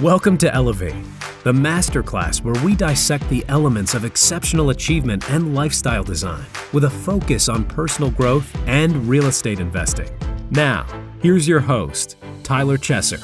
Welcome to Elevate, the masterclass where we dissect the elements of exceptional achievement and lifestyle design with a focus on personal growth and real estate investing. Now, here's your host, Tyler Chesser.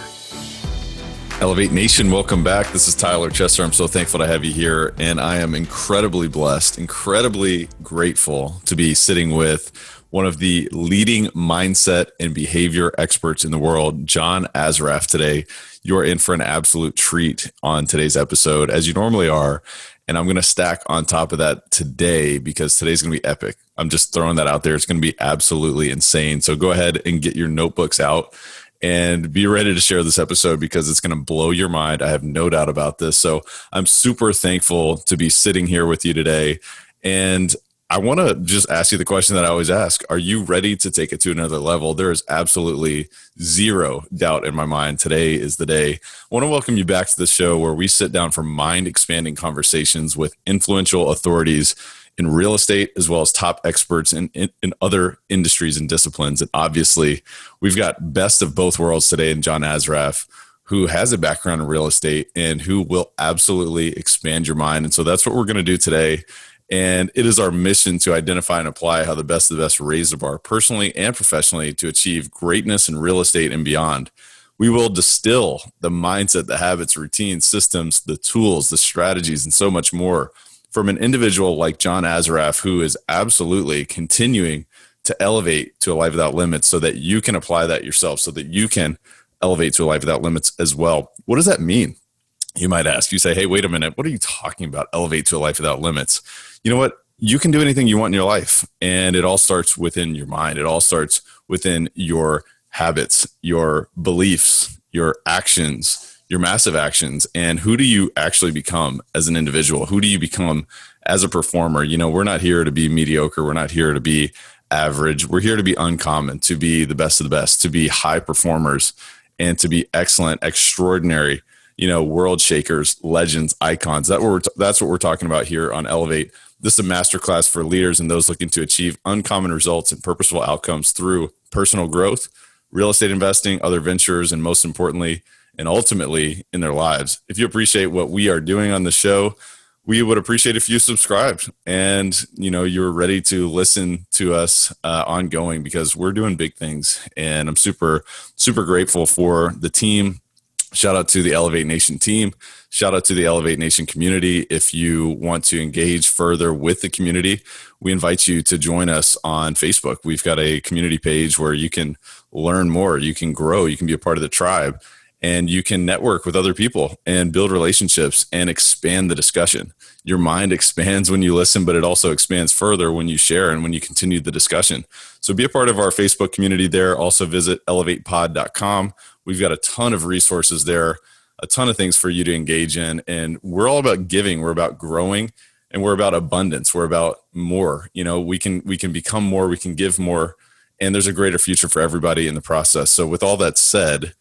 Elevate Nation, welcome back. This is Tyler Chesser. I'm so thankful to have you here, and I am incredibly blessed, incredibly grateful to be sitting with one of the leading mindset and behavior experts in the world, John Assaraf, today. You're in for an absolute treat on today's episode, as you normally are, and I'm going to stack on top of that today because today's going to be epic. I'm just throwing that out there. It's going to be absolutely insane. So go ahead and get your notebooks out and be ready to share this episode because it's going to blow your mind. I have no doubt about this. So I'm super thankful to be sitting here with you today. And I want to just ask you the question that I always ask. Are you ready to take it to another level? There is absolutely zero doubt in my mind. Today is the day. I want to welcome you back to the show where we sit down for mind-expanding conversations with influential authorities in real estate, as well as top experts in other industries and disciplines. And obviously, we've got best of both worlds today in John Assaraf, who has a background in real estate and who will absolutely expand your mind. And so that's what we're going to do today. And it is our mission to identify and apply how the best of the best raise the bar personally and professionally to achieve greatness in real estate and beyond. We will distill the mindset, the habits, routines, systems, the tools, the strategies, and so much more from an individual like John Assaraf, who is absolutely continuing to elevate to a life without limits so that you can apply that yourself, so that you can elevate to a life without limits as well. What does that mean? You might ask. You say, hey, wait a minute. What are you talking about? Elevate to a life without limits. You know what? You can do anything you want in your life. And it all starts within your mind. It all starts within your habits, your beliefs, your actions, your massive actions. And who do you actually become as an individual? Who do you become as a performer? You know, we're not here to be mediocre. We're not here to be average. We're here to be uncommon, to be the best of the best, to be high performers, and to be excellent, extraordinary, world shakers, legends, icons. That's what we're talking about here on Elevate. This is a masterclass for leaders and those looking to achieve uncommon results and purposeful outcomes through personal growth, real estate investing, other ventures, and most importantly, and ultimately in their lives. If you appreciate what we are doing on the show, we would appreciate if you subscribed and, you're ready to listen to us ongoing because we're doing big things. And I'm super, super grateful for the team. Shout out to the Elevate Nation team. Shout out to the Elevate Nation community. If you want to engage further with the community, we invite you to join us on Facebook. We've got a community page where you can learn more, you can grow, you can be a part of the tribe, and you can network with other people and build relationships and expand the discussion. Your mind expands when you listen, but it also expands further when you share and when you continue the discussion. So be a part of our Facebook community there. Also visit elevatepod.com. We've got a ton of resources there, a ton of things for you to engage in. And we're all about giving. We're about growing, and we're about abundance. We're about more. We can become more, we can give more, and there's a greater future for everybody in the process. So with all that said,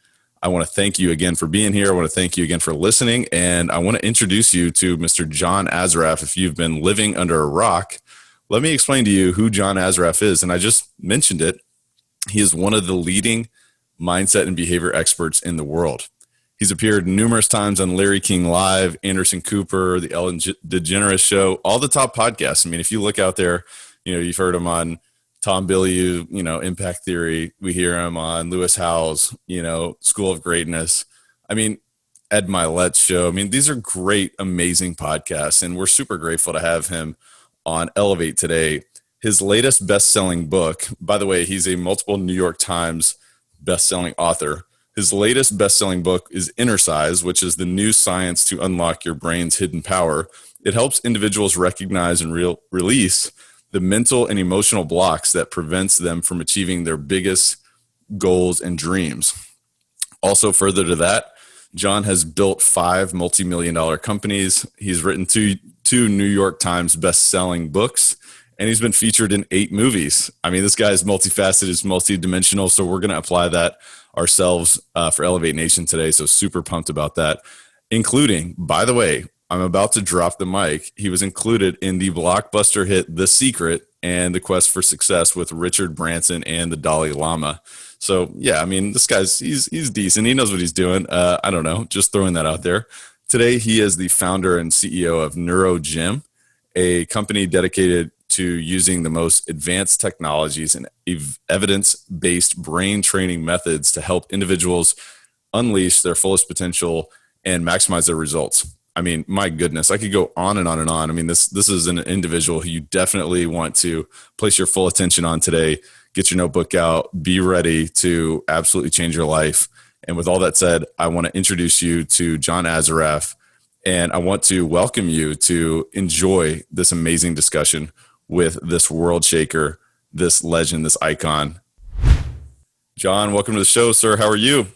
I want to thank you again for being here. I want to thank you again for listening. And I want to introduce you to Mr. John Assaraf. If you've been living under a rock, let me explain to you who John Assaraf is. And I just mentioned it. He is one of the leading mindset and behavior experts in the world. He's appeared numerous times on Larry King Live, Anderson Cooper, the Ellen DeGeneres Show, all the top podcasts. I mean, if you look out there, you've heard him on Tom Bilyeu, Impact Theory. We hear him on Lewis Howes, School of Greatness. I mean, Ed Milet's show. I mean, these are great, amazing podcasts, and we're super grateful to have him on Elevate today. His latest best-selling book, by the way, he's a multiple New York Times best-selling author. His latest best-selling book is Inner Size, which is the new science to unlock your brain's hidden power. It helps individuals recognize and release the mental and emotional blocks that prevents them from achieving their biggest goals and dreams. Also, further to that, John has built 5 multi-million-dollar companies. He's written two New York Times best-selling books, and he's been featured in 8 movies. I mean, this guy is multifaceted, is multidimensional, so we're going to apply that ourselves for Elevate Nation today, so super pumped about that, including, by the way, I'm about to drop the mic. He was included in the blockbuster hit The Secret and the quest for success with Richard Branson and the Dalai Lama. So yeah, I mean, this guy's he's decent. He knows what he's doing. I don't know, just throwing that out there. Today, he is the founder and CEO of NeuroGym, a company dedicated to using the most advanced technologies and evidence-based brain training methods to help individuals unleash their fullest potential and maximize their results. I mean, my goodness, I could go on and on and on. I mean, this is an individual who you definitely want to place your full attention on today. Get your notebook out, be ready to absolutely change your life. And with all that said, I want to introduce you to John Assaraf, and I want to welcome you to enjoy this amazing discussion with this world shaker, this legend, this icon. John, welcome to the show, sir. How are you?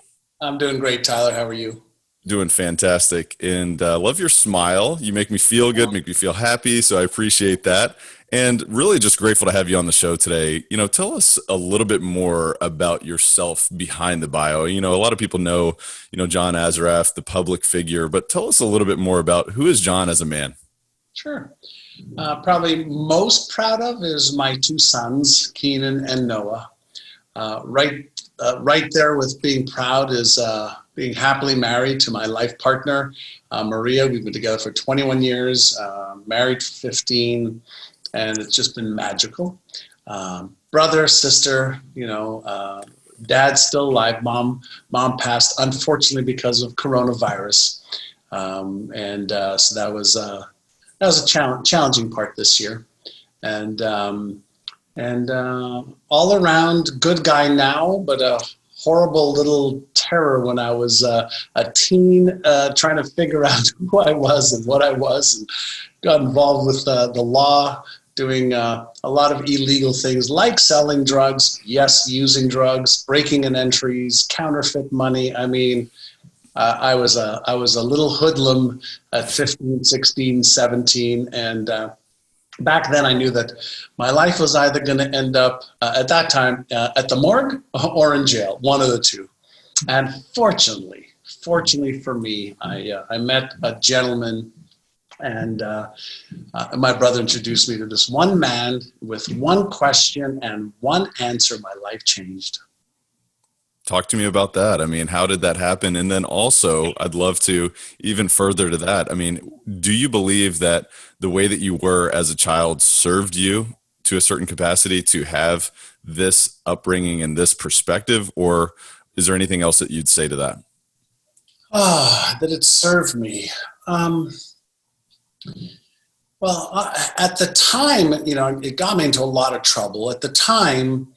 I'm doing great, Tyler. How are you? Doing fantastic, and love your smile. You make me feel good, make me feel happy, so I appreciate that. And really just grateful to have you on the show today. You know, tell us a little bit more about yourself behind the bio. You know, a lot of people know, John Assaraf, the public figure, but tell us a little bit more about who is John as a man. Sure. Probably most proud of is my two sons, Keenan and Noah. Right there with being proud is being happily married to my life partner, Maria. We've been together for 21 years, married for 15, and it's just been magical. Brother, sister, dad's still alive. Mom passed, unfortunately, because of coronavirus. So that was a challenging part this year. And all around good guy now, but a horrible little terror when I was a teen, trying to figure out who I was and what I was, and got involved with the law, doing a lot of illegal things like selling drugs, yes, using drugs, breaking in entries, counterfeit money. I mean, I was a little hoodlum at 15, 16, 17, and back then I knew that my life was either going to end up at that time at the morgue or in jail, one of the two. And fortunately for me, I met a gentleman, and my brother introduced me to this one man with one question and one answer. My life changed. Talk to me about that. I mean, how did that happen? And then also, I'd love to even further to that. I mean, do you believe that the way that you were as a child served you to a certain capacity to have this upbringing and this perspective, or is there anything else that you'd say to that? That it served me. Well, at the time, it got me into a lot of trouble. At the time,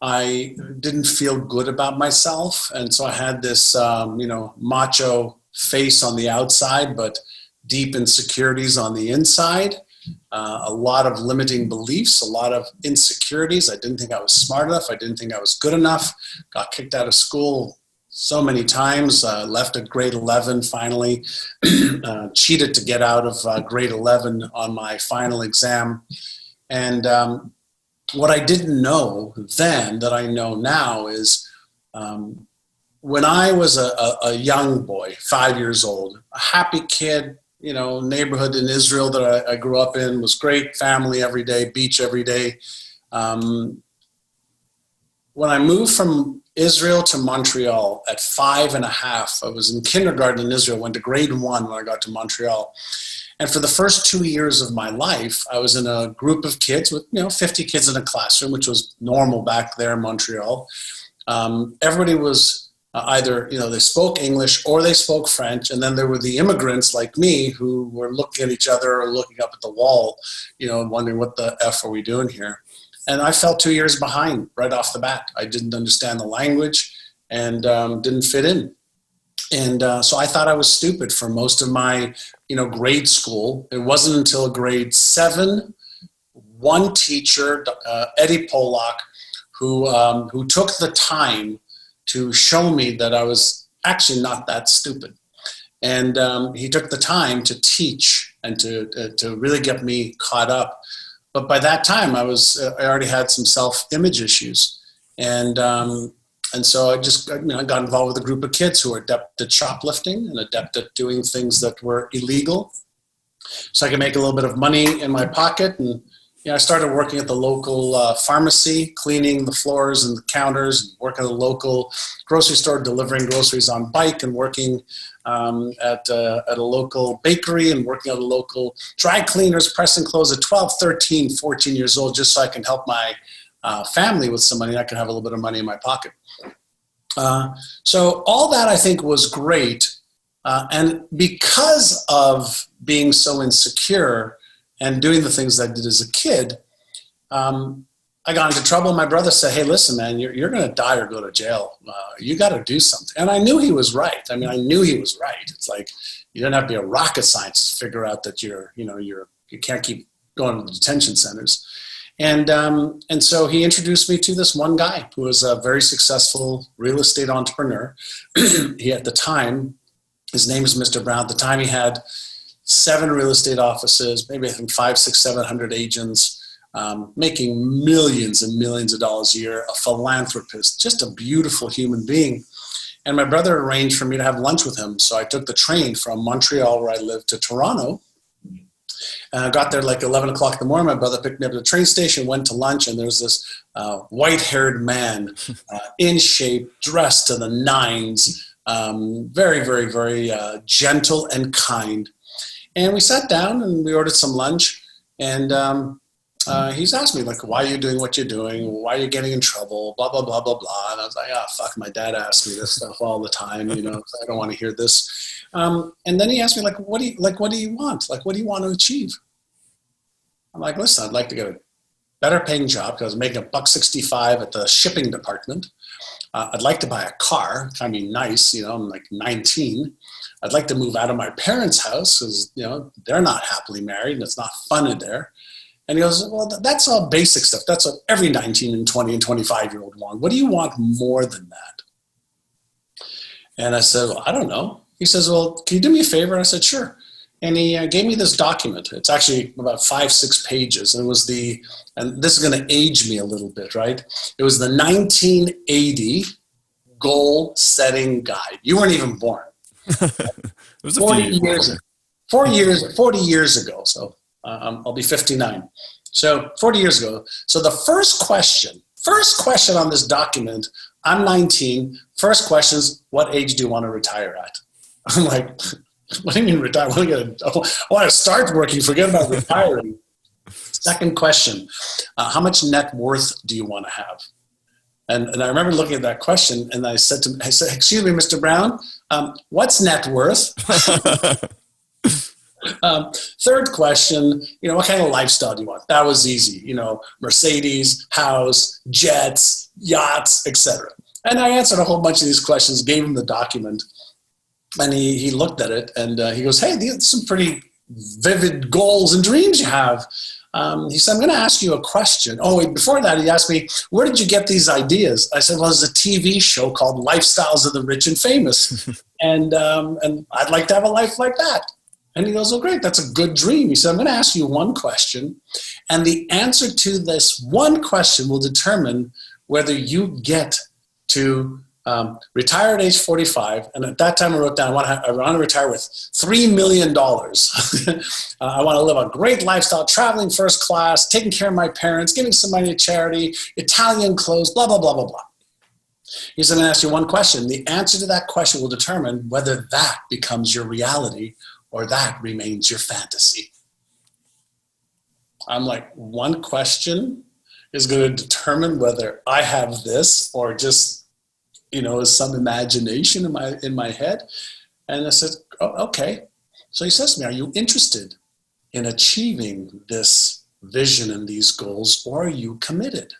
I didn't feel good about myself. And so I had this, macho face on the outside, but deep insecurities on the inside. A lot of limiting beliefs, a lot of insecurities. I didn't think I was smart enough. I didn't think I was good enough. Got kicked out of school so many times. Left at grade 11 finally. Cheated to get out of grade 11 on my final exam. And what I didn't know then that I know now is when I was a young boy, 5 years old, a happy kid, neighborhood in Israel that I grew up in, was great, family every day, beach every day. When I moved from Israel to Montreal at 5.5, I was in kindergarten in Israel, went to grade 1 when I got to Montreal. And for the first 2 years of my life, I was in a group of kids with, 50 kids in a classroom, which was normal back there in Montreal. Everybody was either, they spoke English or they spoke French. And then there were the immigrants like me who were looking at each other or looking up at the wall, wondering what the F are we doing here? And I fell 2 years behind right off the bat. I didn't understand the language and didn't fit in. And so I thought I was stupid for most of my, grade school. It wasn't until grade 7, one teacher, Eddie Polak, who took the time to show me that I was actually not that stupid. And he took the time to teach and to really get me caught up. But by that time, I already had some self-image issues. And so I just got involved with a group of kids who were adept at shoplifting and adept at doing things that were illegal. So I could make a little bit of money in my pocket and I started working at the local pharmacy, cleaning the floors and the counters, working at the local grocery store, delivering groceries on bike, and working at a local bakery, and working at a local dry cleaners, pressing clothes at 12, 13, 14 years old, just so I can help my family with some money. I can have a little bit of money in my pocket. So all that I think was great. And because of being so insecure and doing the things I did as a kid, I got into trouble. My brother said, hey, listen, man, you're going to die or go to jail. You got to do something. And I knew he was right. I mean, I knew he was right. It's like, you don't have to be a rocket scientist to figure out that you can't keep going to the detention centers. And so he introduced me to this one guy who was a very successful real estate entrepreneur. He, at the time, his name is Mr. Brown. At the time, he had 7 real estate offices, maybe I think 500, 600, 700 agents, making millions and millions of dollars a year, a philanthropist, just a beautiful human being. And my brother arranged for me to have lunch with him. So I took the train from Montreal, where I live, to Toronto. And I got there like 11 o'clock in the morning. My brother picked me up at the train station, went to lunch, and there's this white-haired man, in shape, dressed to the nines, very, very, very gentle and kind. And we sat down and we ordered some lunch. And he's asked me, like, why are you doing what you're doing? Why are you getting in trouble? Blah, blah, blah, blah, blah. And I was like, fuck, my dad asks me this stuff all the time. So I don't want to hear this. And then he asked me, what do you want? Like, what do you want to achieve? I'm like, listen, I'd like to get a better paying job because I was making $1.65 at the shipping department. I'd like to buy a car, kind of be nice, I'm like 19. I'd like to move out of my parents' house because, they're not happily married and it's not fun in there. And he goes, well, that's all basic stuff. That's what every 19 and 20 and 25-year-old want. What do you want more than that? And I said, well, I don't know. He says, well, can you do me a favor? And I said, sure. And he gave me this document. It's actually about 5-6 pages. And it was and this is going to age me a little bit, right? It was the 1980 goal setting guide. You weren't even born. It was 40 years ago. 40 years ago. So I'll be 59. So 40 years ago. So the first question on this document, I'm 19. First question is, what age do you want to retire at? I'm like, what do you mean retire? I want to start working. Forget about retiring. Second question, how much net worth do you want to have? And I remember looking at that question, and I said, excuse me, Mr. Brown, what's net worth? Third question, what kind of lifestyle do you want? That was easy. Mercedes, house, jets, yachts, etc. And I answered a whole bunch of these questions, gave him the document. And he looked at it and he goes, hey, these are some pretty vivid goals and dreams you have. He said, I'm going to ask you a question. Oh, wait, before that, he asked me, where did you get these ideas? I said, well, there's a TV show called Lifestyles of the Rich and Famous. and I'd like to have a life like that. And he goes, oh, great, that's a good dream. He said, I'm going to ask you one question. And the answer to this one question will determine whether you get to retire at age 45, and at that time I wrote down, I want to retire with $3 million. I want to live a great lifestyle, traveling first class, taking care of my parents, giving some money to charity, Italian clothes, blah, blah, blah, blah, blah. He said, I'm going to ask you one question. The answer to that question will determine whether that becomes your reality or that remains your fantasy. I'm like, one question is going to determine whether I have this or just is some imagination in my head. And I said, oh, okay. So he says to me, are you interested in achieving this vision and these goals, or are you committed?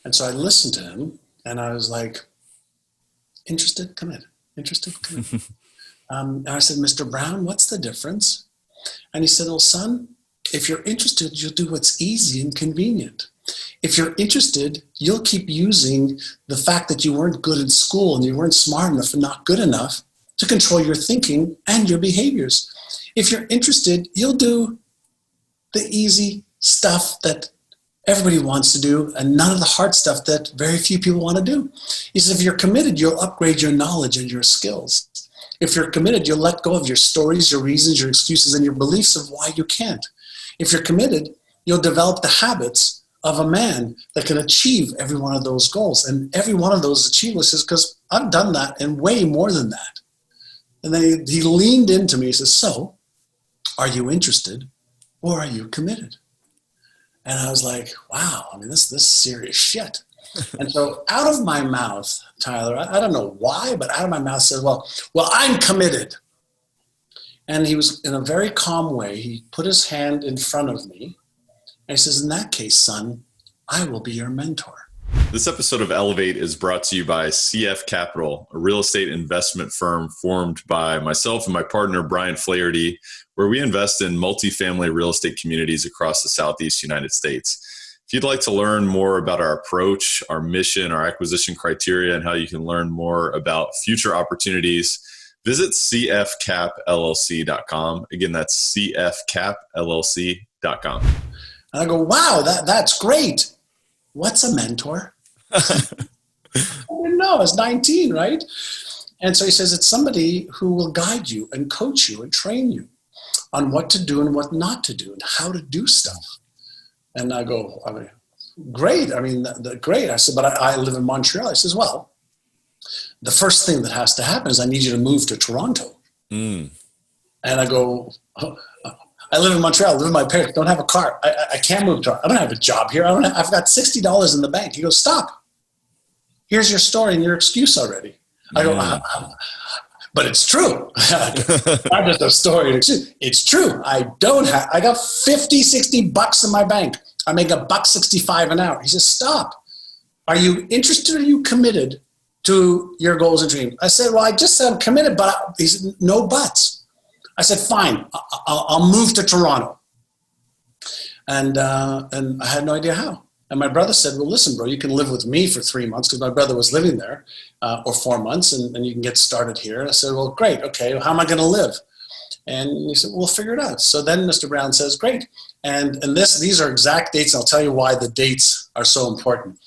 And so I listened to him and I was like, interested, committed, interested, committed. And I said, Mr. Brown, what's the difference? And he said, well, son, if you're interested, you'll do what's easy and convenient. If you're interested, you'll keep using the fact that you weren't good in school and you weren't smart enough and not good enough to control your thinking and your behaviors. If you're interested, you'll do the easy stuff that everybody wants to do and none of the hard stuff that very few people want to do. He says, if you're committed, you'll upgrade your knowledge and your skills. If you're committed, you'll let go of your stories, your reasons, your excuses, and your beliefs of why you can't. If you're committed, you'll develop the habits of a man that can achieve every one of those goals. And every one of those achievements is because I've done that and way more than that. And then he leaned into me. He says, so are you interested or are you committed? And I was like, wow, I mean, this is serious shit. And so out of my mouth, Tyler, I don't know why, but out of my mouth said, well, I'm committed. And he was in a very calm way. He put his hand in front of me. And he says, in that case, son, I will be your mentor. This episode of Elevate is brought to you by CF Capital, a real estate investment firm formed by myself and my partner, Brian Flaherty, where we invest in multifamily real estate communities across the Southeast United States. If you'd like to learn more about our approach, our mission, our acquisition criteria, and how you can learn more about future opportunities, visit cfcapllc.com. Again, that's cfcapllc.com. And I go, wow, that's great. What's a mentor? I didn't know. I was 19, right? And so he says, it's somebody who will guide you and coach you and train you on what to do and what not to do and how to do stuff. And I go, great. I mean, great. I said, but I live in Montreal. He says, well, the first thing that has to happen is I need you to move to Toronto. And I go, I live in Montreal. I live with my parents. Don't have a car. I can't move to. I don't have a job here. I've got $60 in the bank. He goes, stop. Here's your story and your excuse already. I go, but it's true. Not just a story. It's true. I got 50, 60 bucks in my bank. I make $1.65 an hour. He says, stop. Are you interested or are you committed to your goals and dreams? I said, well, I just said I'm committed, but he said, no buts. I said, fine, I'll move to Toronto. And I had no idea how. And my brother said, well, listen, bro, you can live with me for 3 months because my brother was living there, or 4 months, and you can get started here. And I said, well, great. Okay, well, how am I going to live? And he said, we'll figure it out. So then Mr. Brown says, great. And these are exact dates. And I'll tell you why the dates are so important.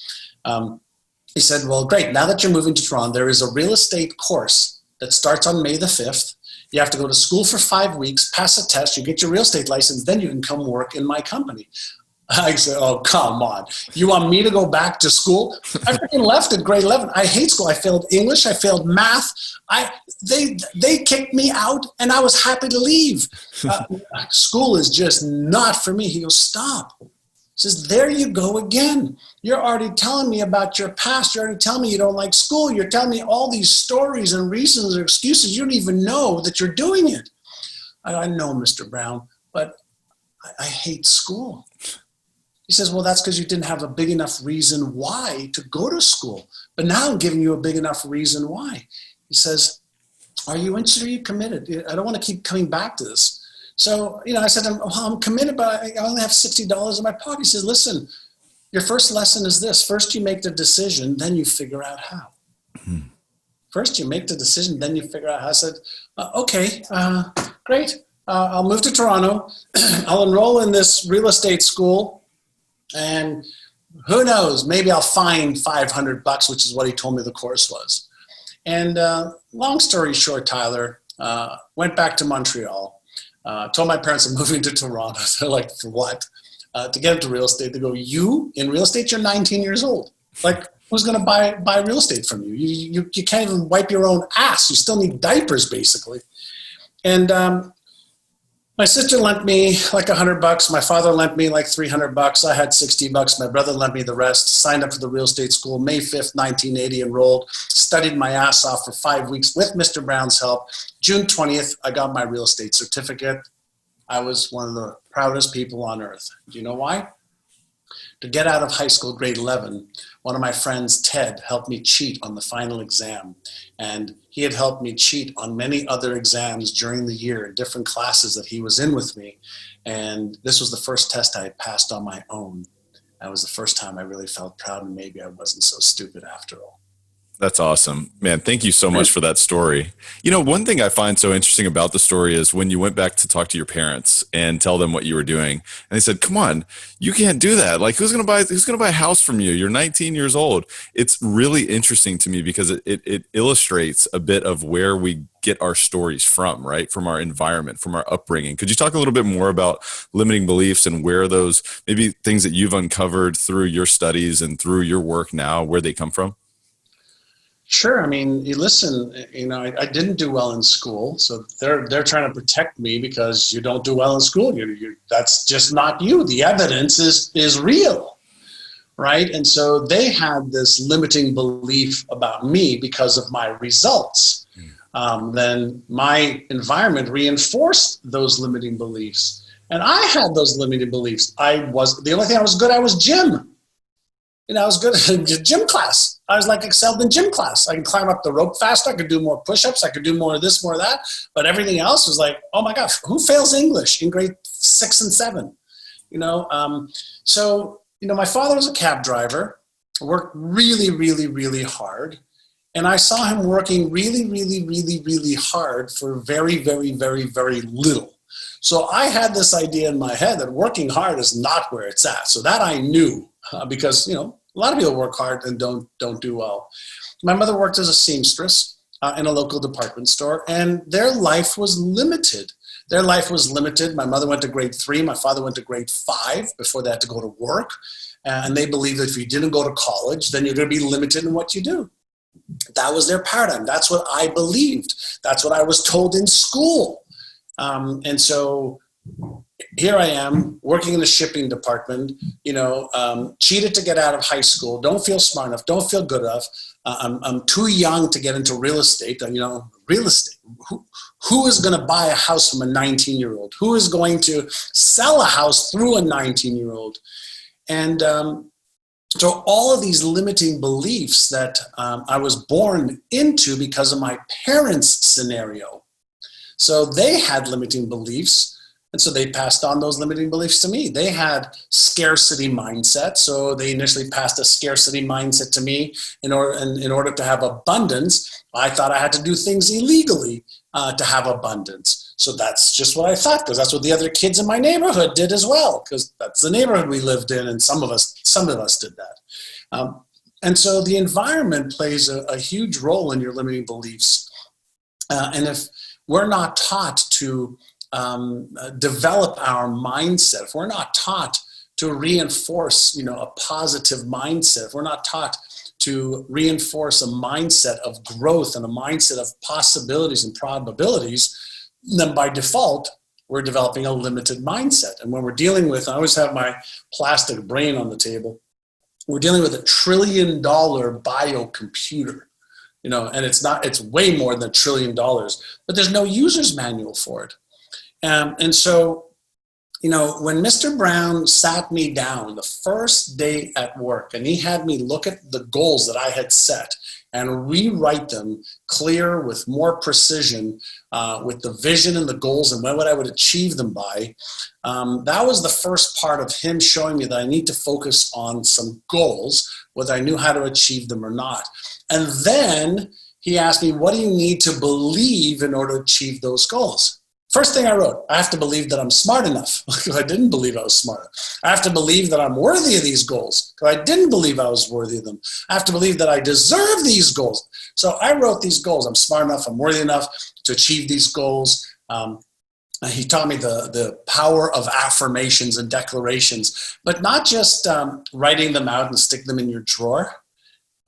He said, well, great. Now that you're moving to Toronto, there is a real estate course that starts on May the 5th. You have to go to school for 5 weeks, pass a test, you get your real estate license, then you can come work in my company. I said, oh, come on. You want me to go back to school? I freaking left at grade 11. I hate school. I failed English. I failed math. They kicked me out, and I was happy to leave. School is just not for me. He goes, stop. He says, there you go again. You're already telling me about your past. You're already telling me you don't like school. You're telling me all these stories and reasons or excuses. You don't even know that you're doing it. I know, Mr. Brown, but I hate school. He says, well, that's because you didn't have a big enough reason why to go to school. But now I'm giving you a big enough reason why. He says, are you interested or are you committed? I don't want to keep coming back to this. So, I said, well, I'm committed, but I only have $60 in my pocket. He says, listen, your first lesson is this. First, you make the decision, then you figure out how. First, you make the decision, then you figure out how. I said, okay, great. I'll move to Toronto. I'll enroll in this real estate school. And who knows, maybe I'll find $500, which is what he told me the course was. And long story short, Tyler, went back to Montreal. Told my parents I'm moving to Toronto. They're like, for what? To get into real estate. They go, you in real estate? You're 19 years old. Like, who's going to buy real estate from you? You can't even wipe your own ass. You still need diapers, basically. And my sister lent me like $100. My father lent me like $300. I had $60. My brother lent me the rest. Signed up for the real estate school. May 5th, 1980, enrolled. Studied my ass off for 5 weeks with Mr. Brown's help. June 20th, I got my real estate certificate. I was one of the proudest people on earth. Do you know why? To get out of high school, grade 11, one of my friends, Ted, helped me cheat on the final exam. And he had helped me cheat on many other exams during the year in different classes that he was in with me. And this was the first test I had passed on my own. That was the first time I really felt proud, and maybe I wasn't so stupid after all. That's awesome, man. Thank you so much for that story. One thing I find so interesting about the story is when you went back to talk to your parents and tell them what you were doing, and they said, "Come on, you can't do that. Like, who's going to buy a house from you? You're 19 years old." It's really interesting to me because it illustrates a bit of where we get our stories from, right? From our environment, from our upbringing. Could you talk a little bit more about limiting beliefs and where those maybe things that you've uncovered through your studies and through your work now, where they come from? Sure. I mean, you listen, I didn't do well in school, so they're trying to protect me because you don't do well in school. That's just not you. The evidence is real, right? And so they had this limiting belief about me because of my results. Then my environment reinforced those limiting beliefs, and I had those limiting beliefs. The only thing I was good at was gym. I was good at gym class. I was excelled in gym class. I could climb up the rope faster. I could do more push-ups. I could do more of this, more of that. But everything else was oh my gosh, who fails English in grade 6 and 7? So my father was a cab driver, worked really, really, really hard. And I saw him working really, really, really, really hard for very, very, very, very little. So I had this idea in my head that working hard is not where it's at. So that I knew because, a lot of people work hard and don't do well. My mother worked as a seamstress in a local department store, and their life was limited. My mother went to grade 3. My father went to grade 5 before they had to go to work. And they believed that if you didn't go to college, then you're going to be limited in what you do. That was their paradigm. That's what I believed. That's what I was told in school. And so here I am working in the shipping department, cheated to get out of high school, don't feel smart enough, don't feel good enough. I'm too young to get into real estate. Real estate. Who is going to buy a house from a 19-year-old? Who is going to sell a house through a 19-year-old? And so all of these limiting beliefs that I was born into because of my parents' scenario. So they had limiting beliefs. And so they passed on those limiting beliefs to me. They had scarcity mindset. So they initially passed a scarcity mindset to me. In order to have abundance, I thought I had to do things illegally to have abundance. So that's just what I thought, because that's what the other kids in my neighborhood did as well, because that's the neighborhood we lived in, and some of us did that. And so the environment plays a huge role in your limiting beliefs. And if we're not taught to develop our mindset, if we're not taught to reinforce, a positive mindset, if we're not taught to reinforce a mindset of growth and a mindset of possibilities and probabilities, then by default, we're developing a limited mindset. And when we're dealing with, I always have my plastic brain on the table, we're dealing with $1 trillion biocomputer. And it's way more than $1 trillion, but there's no user's manual for it. And so, when Mr. Brown sat me down the first day at work, and he had me look at the goals that I had set and rewrite them clear with more precision, with the vision and the goals and when I would achieve them by, that was the first part of him showing me that I need to focus on some goals, whether I knew how to achieve them or not. And then he asked me, what do you need to believe in order to achieve those goals? First thing I wrote, I have to believe that I'm smart enough, because I didn't believe I was smart enough. I have to believe that I'm worthy of these goals, because I didn't believe I was worthy of them. I have to believe that I deserve these goals. So I wrote these goals. I'm smart enough, I'm worthy enough to achieve these goals. He taught me the power of affirmations and declarations, but not just writing them out and stick them in your drawer.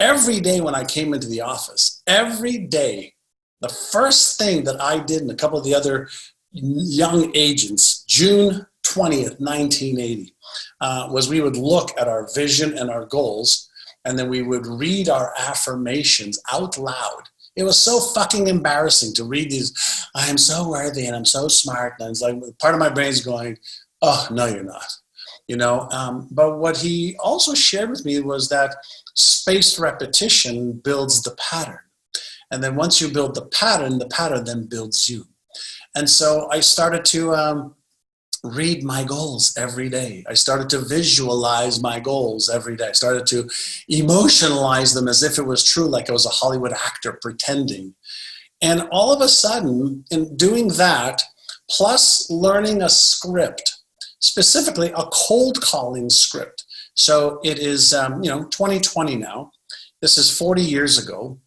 Every day when I came into the office, every day, the first thing that I did and a couple of the other young agents, June 20th, 1980, was we would look at our vision and our goals, and then we would read our affirmations out loud. It was so fucking embarrassing to read these, I am so worthy and I'm so smart. And it's like part of my brain's going, oh, no, you're not. But what he also shared with me was that spaced repetition builds the pattern. And then once you build the pattern then builds you. And so I started to read my goals every day. I started to visualize my goals every day. I started to emotionalize them as if it was true, like I was a Hollywood actor pretending. And all of a sudden, in doing that, plus learning a script, specifically a cold calling script. So it is, 2020 now. This is 40 years ago.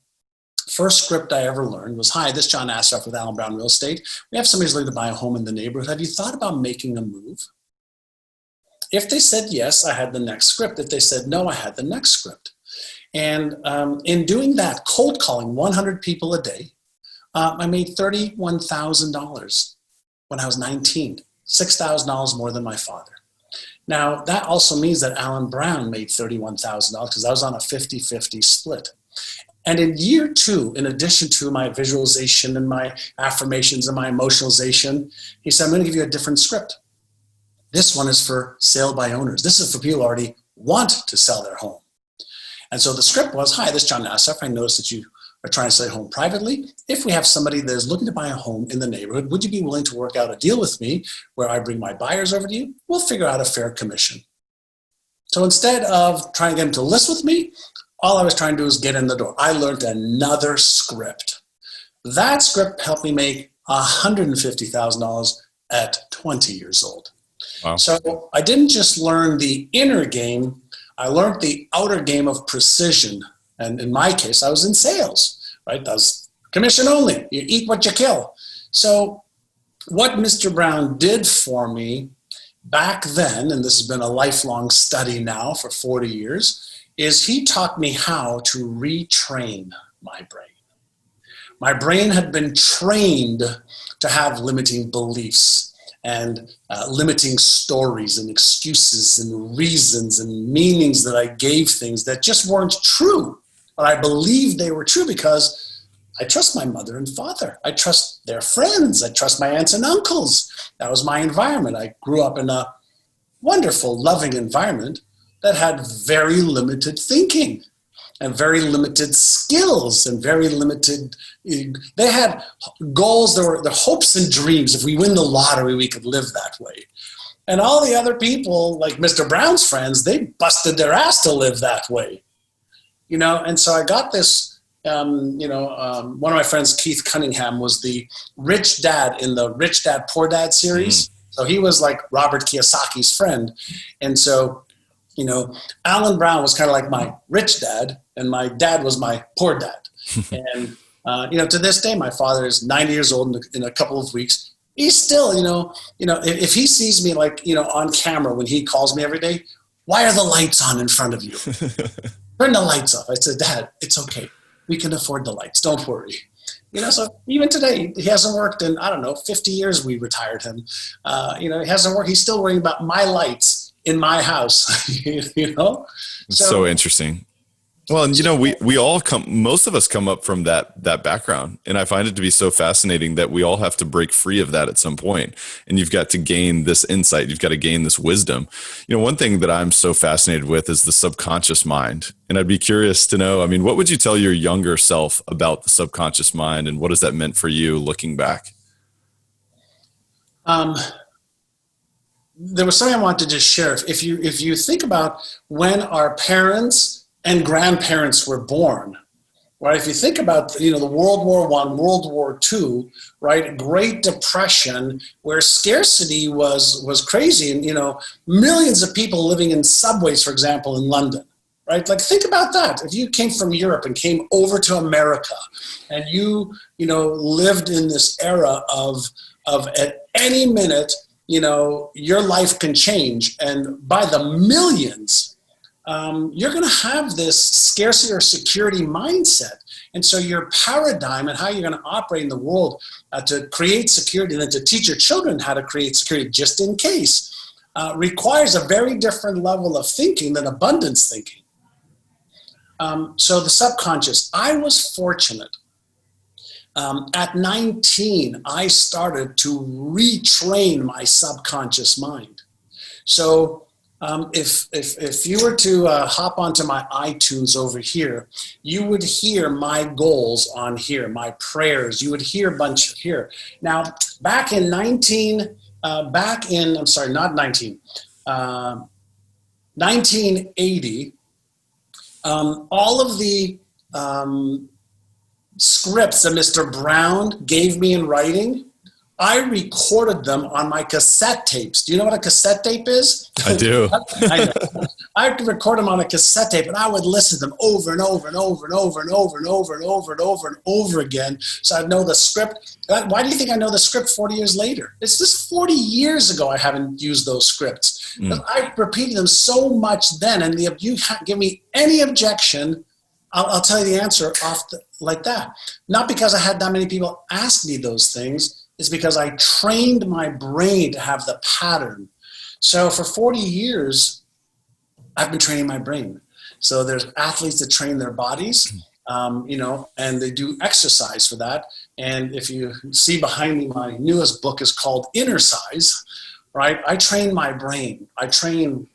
First script I ever learned was, hi, this is John Assaraf with Allen Brown Real Estate. We have somebody who's looking to buy a home in the neighborhood. Have you thought about making a move? If they said yes, I had the next script. If they said no, I had the next script. And in doing that, cold calling 100 people a day, I made $31,000 when I was 19, $6,000 more than my father. Now, that also means that Allen Brown made $31,000 because I was on a 50-50 split. And in year 2, in addition to my visualization and my affirmations and my emotionalization, he said, I'm going to give you a different script. This one is for sale by owners. This is for people who already want to sell their home. And so the script was, hi, this is John Assaraf. I noticed that you are trying to sell your home privately. If we have somebody that is looking to buy a home in the neighborhood, would you be willing to work out a deal with me where I bring my buyers over to you? We'll figure out a fair commission. So instead of trying to get them to list with me, all I was trying to do was get in the door. I learned another script. That script helped me make $150,000 at 20 years old. Wow. So I didn't just learn the inner game, I learned the outer game of precision. And in my case, I was in sales, right? That was commission only. You eat what you kill. So what Mr. Brown did for me back then, and this has been a lifelong study now for 40 years, is he taught me how to retrain my brain. My brain had been trained to have limiting beliefs and limiting stories and excuses and reasons and meanings that I gave things that just weren't true. But I believed they were true because I trust my mother and father. I trust their friends. I trust my aunts and uncles. That was my environment. I grew up in a wonderful, loving environment that had very limited thinking and very limited skills and very limited, they had goals, there were the hopes and dreams. If we win the lottery, we could live that way. And all the other people, like Mr. Brown's friends, they busted their ass to live that way. And so I got this, one of my friends, Keith Cunningham, was the rich dad in the Rich Dad, Poor Dad series. So he was like Robert Kiyosaki's friend. And so, Allen Brown was kind of like my rich dad, and my dad was my poor dad. And, to this day, my father is 90 years old in a couple of weeks. He's still, if he sees me on camera when he calls me every day, why are the lights on in front of you? Turn the lights off. I said, Dad, it's okay. We can afford the lights. Don't worry. So even today, he hasn't worked in, 50 years we retired him. He hasn't worked. He's still worrying about my lights in my house, So interesting. Well, and we all most of us come up from that background. And I find it to be so fascinating that we all have to break free of that at some point. And you've got to gain this insight. You've got to gain this wisdom. One thing that I'm so fascinated with is the subconscious mind. And I'd be curious to know, what would you tell your younger self about the subconscious mind, and what has that meant for you looking back? There was something I wanted to just share. If you think about when our parents and grandparents were born, right? If you think about, the World War I, World War II, right? Great Depression, where scarcity was crazy, and, millions of people living in subways, for example, in London, right? Like, think about that. If you came from Europe and came over to America and you lived in this era of at any minute, your life can change, and by the millions, you're going to have this scarcity or security mindset. And so your paradigm and how you're going to operate in the world to create security and then to teach your children how to create security just in case requires a very different level of thinking than abundance thinking. So the subconscious, I was fortunate. At 19, I started to retrain my subconscious mind. So if you were to hop onto my iTunes over here, you would hear my goals on here, my prayers. You would hear a bunch here. Now, back in back in, I'm sorry, not 1980, all of the scripts that Mr. Brown gave me in writing, I recorded them on my cassette tapes. Do you know what a cassette tape is? I do. I know. I could record them on a cassette tape, and I would listen to them over and over and over and over and over and over and over and over and over again. So I know the script. Why do you think I know the script 40 years later? It's just 40 years ago I haven't used those scripts. I repeated them so much then, and if you give me any objection, I'll tell you the answer like that. Not because I had that many people ask me those things. It's because I trained my brain to have the pattern. So for 40 years, I've been training my brain. So there's athletes that train their bodies, and they do exercise for that. And if you see behind me, my newest book is called Inner Size, right? I train my brain. I train,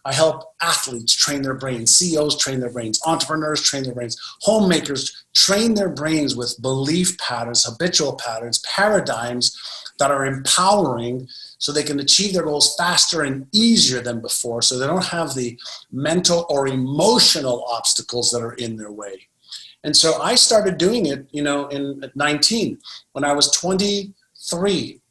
I help athletes train their brains, CEOs train their brains, entrepreneurs train their brains, homemakers train their brains with belief patterns, habitual patterns, paradigms that are empowering so they can achieve their goals faster and easier than before, so they don't have the mental or emotional obstacles that are in their way. And so I started doing it, at 19. When I was 23,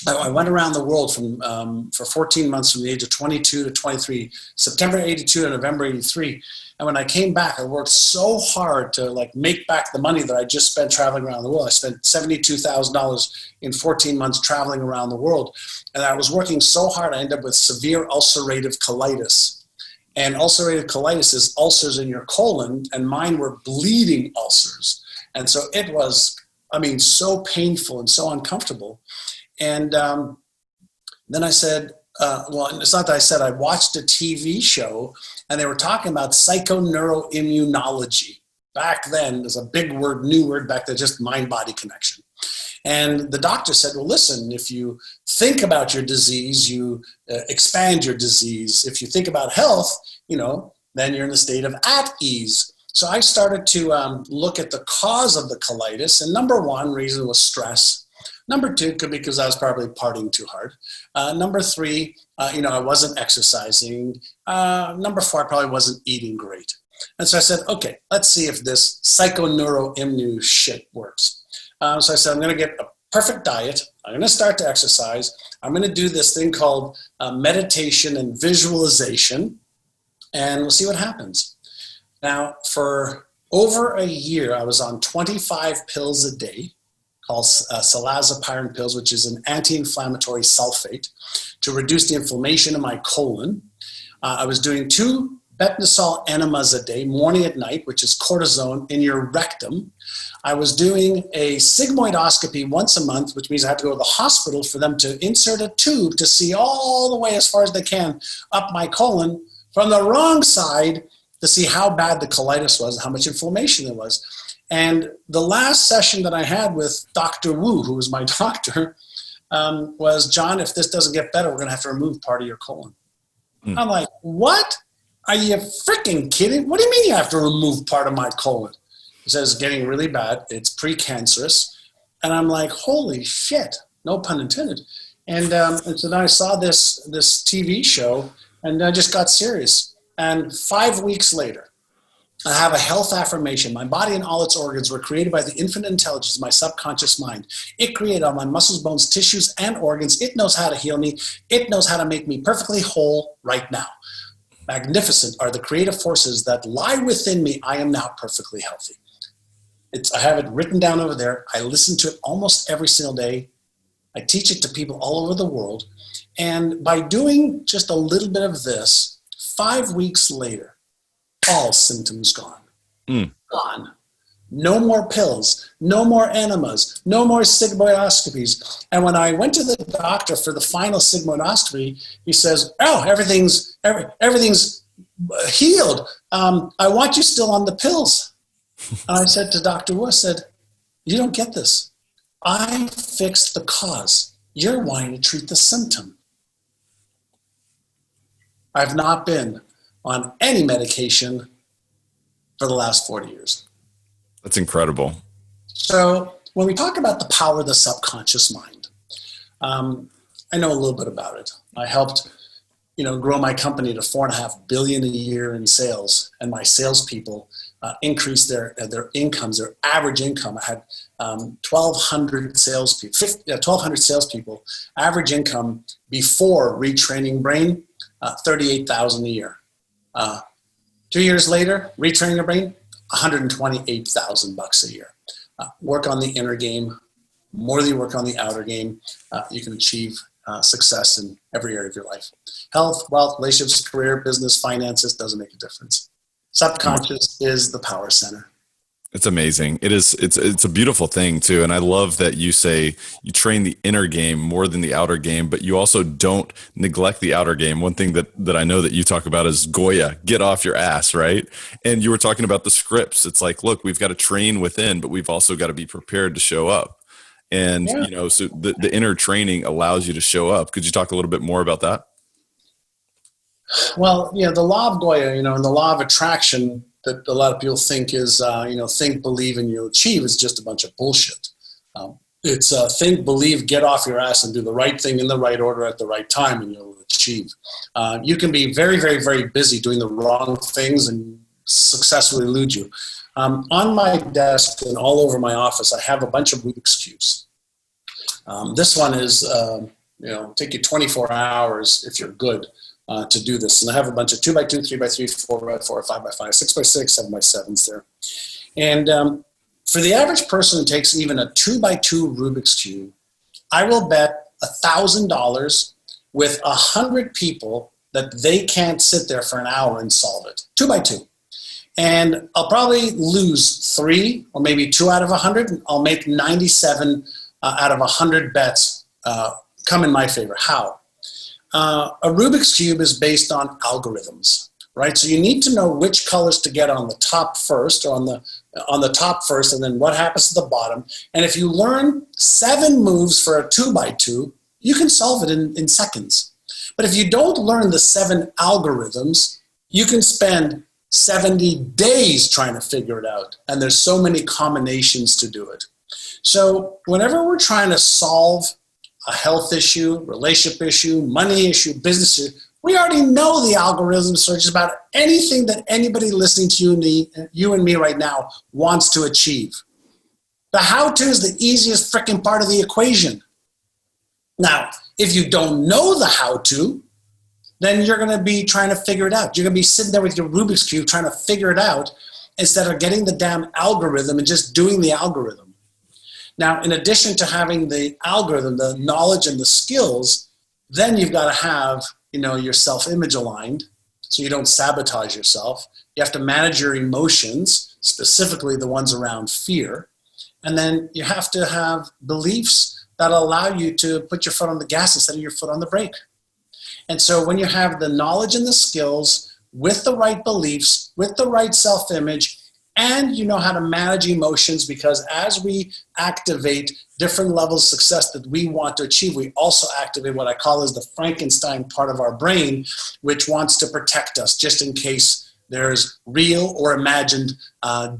I went around the world for 14 months from the age of 22 to 23, September 82 to November 83. And when I came back, I worked so hard to make back the money that I just spent traveling around the world. I spent $72,000 in 14 months traveling around the world. And I was working so hard, I ended up with severe ulcerative colitis. And ulcerative colitis is ulcers in your colon, and mine were bleeding ulcers. And so it was, so painful and so uncomfortable. And then I said, it's not that I said, I watched a TV show and they were talking about psychoneuroimmunology. Back then, there's a big word, new word back there, just mind-body connection. And the doctor said, well, listen, if you think about your disease, you expand your disease. If you think about health, then you're in a state of at ease. So I started to look at the cause of the colitis. And number one reason was stress. Number two could be because I was probably partying too hard. Number three, I wasn't exercising. Number four, I probably wasn't eating great. And so I said, okay, let's see if this psychoneuroimmu shit works. So I said, I'm going to get a perfect diet. I'm going to start to exercise. I'm going to do this thing called meditation and visualization, and we'll see what happens. Now, for over a year, I was on 25 pills a day, called salazapine pills, which is an anti-inflammatory sulfate, to reduce the inflammation in my colon. I was doing 2 betnosol enemas a day, morning and night, which is cortisone in your rectum. I was doing a sigmoidoscopy once a month, which means I had to go to the hospital for them to insert a tube to see all the way as far as they can up my colon from the wrong side to see how bad the colitis was, how much inflammation there was. And the last session that I had with Dr. Wu, who was my doctor, was, John, if this doesn't get better, we're going to have to remove part of your colon. I'm like, what? Are you freaking kidding? What do you mean you have to remove part of my colon? He says, it's getting really bad. It's precancerous. And I'm like, holy shit, no pun intended. And so then I saw this TV show, and I just got serious. And 5 weeks later, I have a health affirmation. My body and all its organs were created by the infinite intelligence of my subconscious mind. It created all my muscles, bones, tissues, and organs. It knows how to heal me. It knows how to make me perfectly whole right now. Magnificent are the creative forces that lie within me. I am now perfectly healthy. I have it written down over there. I listen to it almost every single day. I teach it to people all over the world. And by doing just a little bit of this, 5 weeks later, all symptoms gone. Gone. No more pills, no more enemas, no more sigmoidoscopies. And when I went to the doctor for the final sigmoidoscopy, he says, oh, everything's healed. I want you still on the pills. And I said to Dr. Wu, I said, you don't get this. I fixed the cause. You're wanting to treat the symptom. I've not been on any medication for the last 40 years. That's incredible. So when we talk about the power of the subconscious mind, I know a little bit about it. I helped, grow my company to 4.5 billion a year in sales, and my salespeople increased their incomes, their average income. I had 1,200 salespeople, average income before retraining brain, 38,000 a year. 2 years later, retraining your brain, $128,000 a year. Work on the inner game. More than you work on the outer game, you can achieve success in every area of your life. Health, wealth, relationships, career, business, finances, doesn't make a difference. Subconscious is the power center. It's amazing. It's a beautiful thing too. And I love that you say you train the inner game more than the outer game, but you also don't neglect the outer game. One thing that I know that you talk about is Goya, get off your ass, right? And you were talking about the scripts. It's like, look, we've got to train within, but we've also got to be prepared to show up. And, so the inner training allows you to show up. Could you talk a little bit more about that? Well, the law of Goya, and the law of attraction that a lot of people think is, think, believe, and you'll achieve is just a bunch of bullshit. It's think, believe, get off your ass and do the right thing in the right order at the right time, and you'll achieve. You can be very, very, very busy doing the wrong things and successfully elude you. On my desk and all over my office, I have a bunch of Rubik's Cubes. This one is, take you 24 hours if you're good to do this. And I have a bunch of 2x2, 3x3, 4x4, 5x5, 6x6, 7x7s there. And for the average person who takes even a 2x2 Rubik's Cube, I will bet $1,000 with 100 people that they can't sit there for an hour and solve it. 2x2. And I'll probably lose 3 or maybe 2 out of 100. And I'll make 97 out of 100 bets come in my favor. How? A Rubik's Cube is based on algorithms, right? So you need to know which colors to get on the top first, or on the top first, and then what happens to the bottom. And if you learn 7 moves for a 2x2, you can solve it in seconds. But if you don't learn the 7 algorithms, you can spend 70 days trying to figure it out. And there's so many combinations to do it. So whenever we're trying to solve a health issue, relationship issue, money issue, business issue, we already know the algorithms for just about anything that anybody listening to you and me right now wants to achieve. The how-to is the easiest freaking part of the equation. Now, if you don't know the how-to, then you're going to be trying to figure it out. You're going to be sitting there with your Rubik's Cube trying to figure it out instead of getting the damn algorithm and just doing the algorithm. Now, in addition to having the algorithm, the knowledge and the skills, then you've got to have, your self-image aligned so you don't sabotage yourself. You have to manage your emotions, specifically the ones around fear. And then you have to have beliefs that allow you to put your foot on the gas instead of your foot on the brake. And so when you have the knowledge and the skills with the right beliefs, with the right self-image, and you know how to manage emotions, because as we activate different levels of success that we want to achieve, we also activate what I call as the Frankenstein part of our brain, which wants to protect us just in case there's real or imagined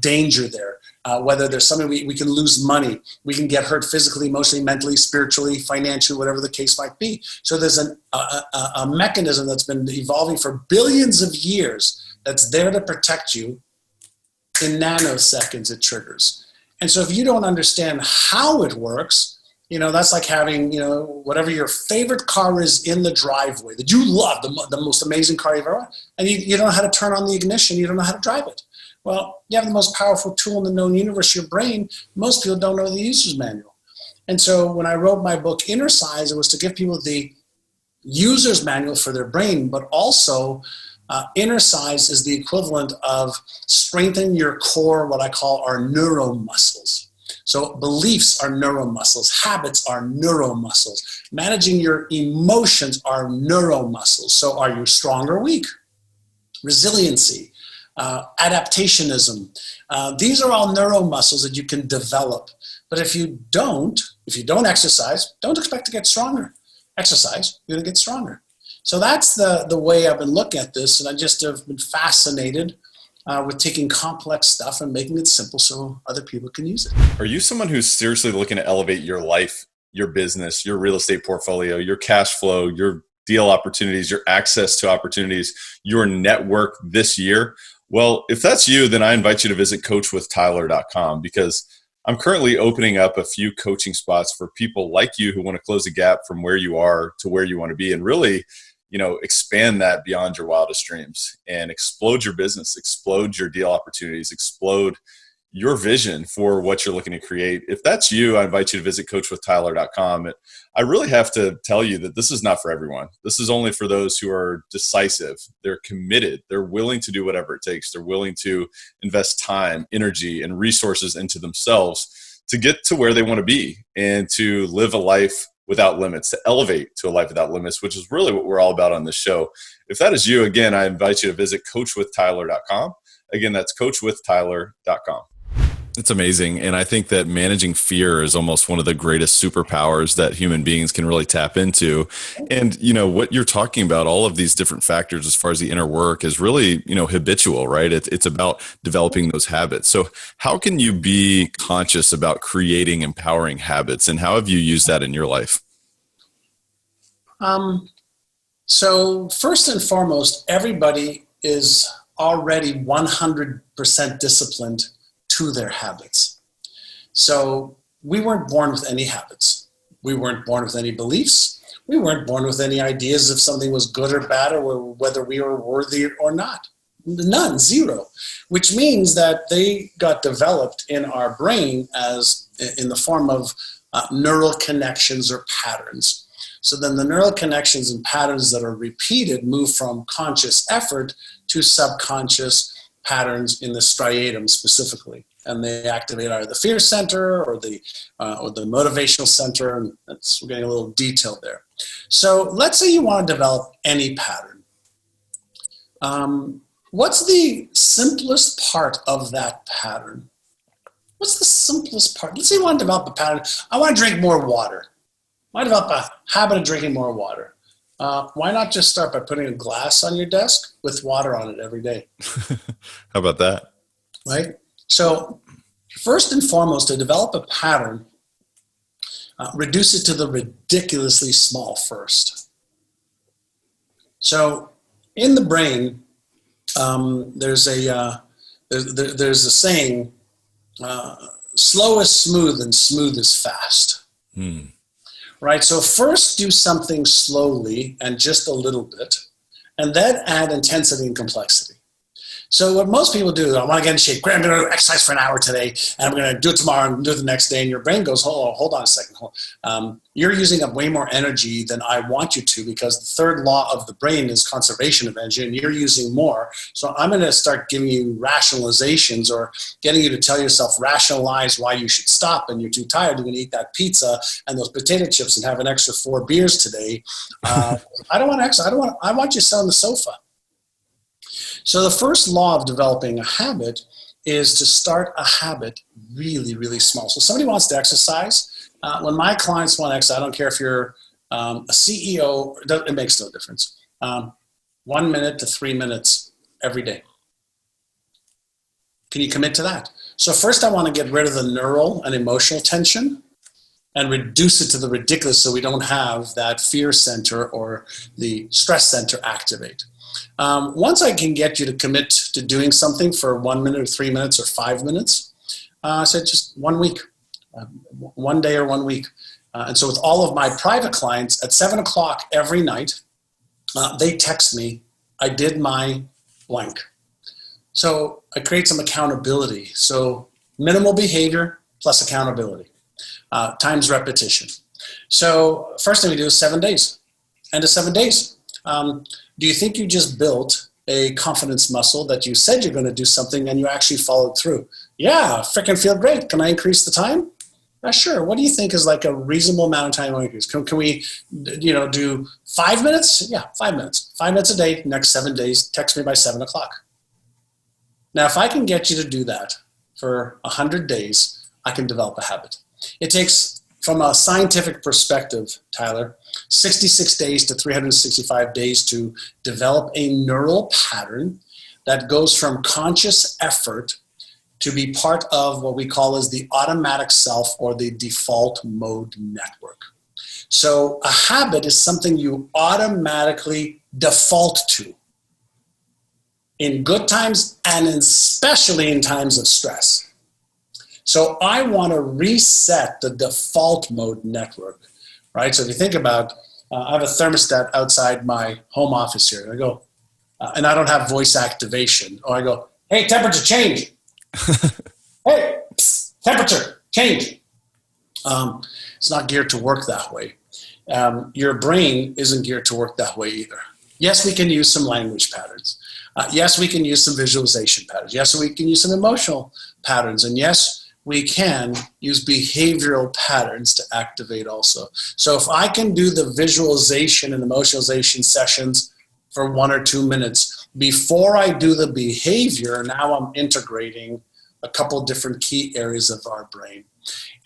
danger there. Whether there's something we can lose money, we can get hurt physically, emotionally, mentally, spiritually, financially, whatever the case might be. So there's a mechanism that's been evolving for billions of years that's there to protect you. In nanoseconds it triggers. And so if you don't understand how it works, that's like having, whatever your favorite car is in the driveway that you love, the most amazing car you've ever had, and you don't know how to turn on the ignition, you don't know how to drive it. Well, you have the most powerful tool in the known universe, your brain. Most people don't know the user's manual. And so when I wrote my book, Inner Size, it was to give people the user's manual for their brain, but also inner size is the equivalent of strengthening your core, what I call our neuromuscles. So beliefs are neuromuscles, habits are neuromuscles, managing your emotions are neuromuscles. So are you strong or weak? Resiliency, adaptationism. These are all neuromuscles that you can develop. But if you don't exercise, don't expect to get stronger. Exercise, you're going to get stronger. So that's the way I've been looking at this, and I just have been fascinated with taking complex stuff and making it simple so other people can use it. Are you someone who's seriously looking to elevate your life your business, your real estate portfolio, your cash flow, your deal opportunities, your access to opportunities, your network this year? Well, if that's you, then I invite you to visit coachwithtyler.com, because I'm currently opening up a few coaching spots for people like you who want to close the gap from where you are to where you want to be, and really, expand that beyond your wildest dreams and explode your business, explode your deal opportunities, explode your vision for what you're looking to create. If that's you, I invite you to visit coachwithtyler.com. I really have to tell you that this is not for everyone. This is only for those who are decisive. They're committed. They're willing to do whatever it takes. They're willing to invest time, energy, and resources into themselves to get to where they want to be and to live a life without limits, to elevate to a life without limits, which is really what we're all about on this show. If that is you, again, I invite you to visit coachwithtyler.com. Again, that's coachwithtyler.com. It's amazing. And I think that managing fear is almost one of the greatest superpowers that human beings can really tap into. And, what you're talking about, all of these different factors as far as the inner work is really, habitual, right? It's about developing those habits. So how can you be conscious about creating empowering habits, and how have you used that in your life? So first and foremost, everybody is already 100% disciplined to their habits. So we weren't born with any habits. We weren't born with any beliefs. We weren't born with any ideas if something was good or bad, or whether we were worthy or not. None, zero. Which means that they got developed in our brain as in the form of neural connections or patterns. So then the neural connections and patterns that are repeated move from conscious effort to subconscious patterns in the striatum specifically, and they activate either the fear center or the motivational center, and we're getting a little detailed there. So let's say you want to develop any pattern. What's the simplest part of that pattern? What's the simplest part? Let's say you want to develop a pattern. I want to drink more water. I want to develop a habit of drinking more water. Why not just start by putting a glass on your desk with water on it every day? How about that? Right? So first and foremost, to develop a pattern, reduce it to the ridiculously small first. So in the brain, there's a saying, slow is smooth and smooth is fast. Right? So first do something slowly and just a little bit, and then add intensity and complexity. So what most people do, I want to get in shape. Great, I'm going to exercise for an hour today, and I'm going to do it tomorrow and do it the next day. And your brain goes, hold on a second. You're using up way more energy than I want you to, because the third law of the brain is conservation of energy, and you're using more. So I'm going to start giving you rationalizations, or getting you to tell yourself, rationalize why you should stop, and you're too tired. You're going to eat that pizza and those potato chips and have an extra 4 beers today. I don't want to exercise. I want you to sit on the sofa. So the first law of developing a habit is to start a habit really, really small. So somebody wants to exercise. When my clients want to exercise, I don't care if you're a CEO, it makes no difference. 1 minute to 3 minutes every day. Can you commit to that? So first I want to get rid of the neural and emotional tension and reduce it to the ridiculous, so we don't have that fear center or the stress center activate. Once I can get you to commit to doing something for 1 minute or 3 minutes or 5 minutes, I said just 1 week, 1 day or 1 week. And so with all of my private clients, at 7 o'clock every night, they text me, I did my blank. So I create some accountability. So minimal behavior plus accountability times repetition. So first thing we do is 7 days. End of 7 days. Do you think you just built a confidence muscle that you said you're going to do something and you actually followed through? Yeah, freaking feel great. Can I increase the time? Sure. What do you think is like a reasonable amount of time I increase? Can we, do 5 minutes? Yeah, 5 minutes. 5 minutes a day, next 7 days, text me by 7 o'clock. Now, if I can get you to do that for 100 days, I can develop a habit. It takes, from a scientific perspective, Tyler, 66 days to 365 days to develop a neural pattern that goes from conscious effort to be part of what we call as the automatic self or the default mode network. So a habit is something you automatically default to in good times and especially in times of stress. So I want to reset the default mode network, right? So if you think about, I have a thermostat outside my home office here. I go, and I don't have voice activation. Or I go, hey, temperature change. Hey, psst, temperature change. It's not geared to work that way. Your brain isn't geared to work that way either. Yes, we can use some language patterns. Yes, we can use some visualization patterns. Yes, we can use some emotional patterns. And yes, we can use behavioral patterns to activate also. So if I can do the visualization and emotionalization sessions for 1 or 2 minutes before I do the behavior, now I'm integrating a couple different key areas of our brain.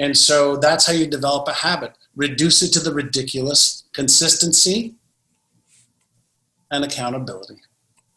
And so that's how you develop a habit. Reduce it to the ridiculous. Consistency and accountability.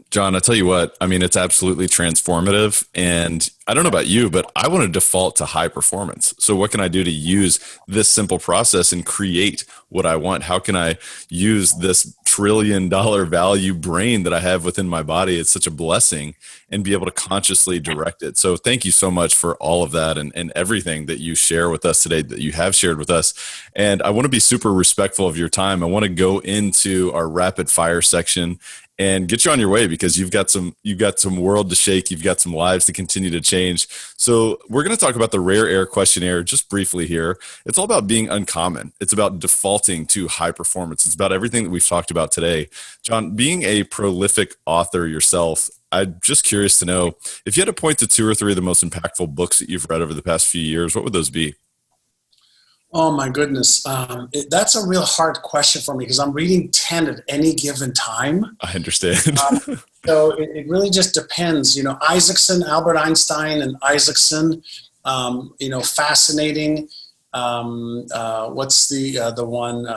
John, I tell you what, I mean, it's absolutely transformative. And I don't know about you, but I want to default to high performance. So what can I do to use this simple process and create what I want? How can I use this $1 trillion value brain that I have within my body? It's such a blessing, and be able to consciously direct it. So thank you so much for all of that and everything that you share with us today, that you have shared with us. And I want to be super respectful of your time. I want to go into our rapid fire section and get you on your way, because you've got some world to shake. You've got some lives to continue to change. So we're going to talk about the Rare Air questionnaire just briefly here. It's all about being uncommon. It's about defaulting to high performance. It's about everything that we've talked about today. John, being a prolific author yourself, I'm just curious to know if you had to point to 2 or 3 of the most impactful books that you've read over the past few years, what would those be? Oh my goodness. That's a real hard question for me, because I'm reading 10 at any given time. I understand. So it really just depends. Isaacson, Albert Einstein and Isaacson, fascinating. What's the one?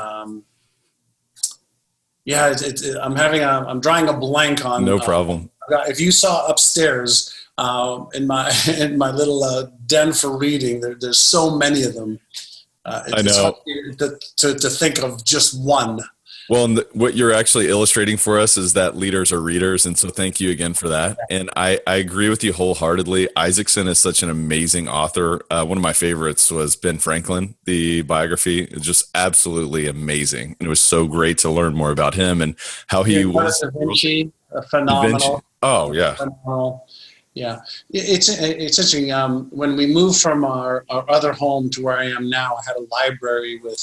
I'm drawing a blank on. No problem. If you saw upstairs in my little den for reading, there's so many of them. I know. It's hard to think of just one. Well, and what you're actually illustrating for us is that leaders are readers. And so thank you again for that. And I agree with you wholeheartedly. Isaacson is such an amazing author. One of my favorites was Ben Franklin, the biography. It's just absolutely amazing. And it was so great to learn more about him and how he was. Da Vinci, phenomenal. Da Vinci. Oh, yeah. Phenomenal. Yeah, it's interesting. When we moved from our other home to where I am now, I had a library with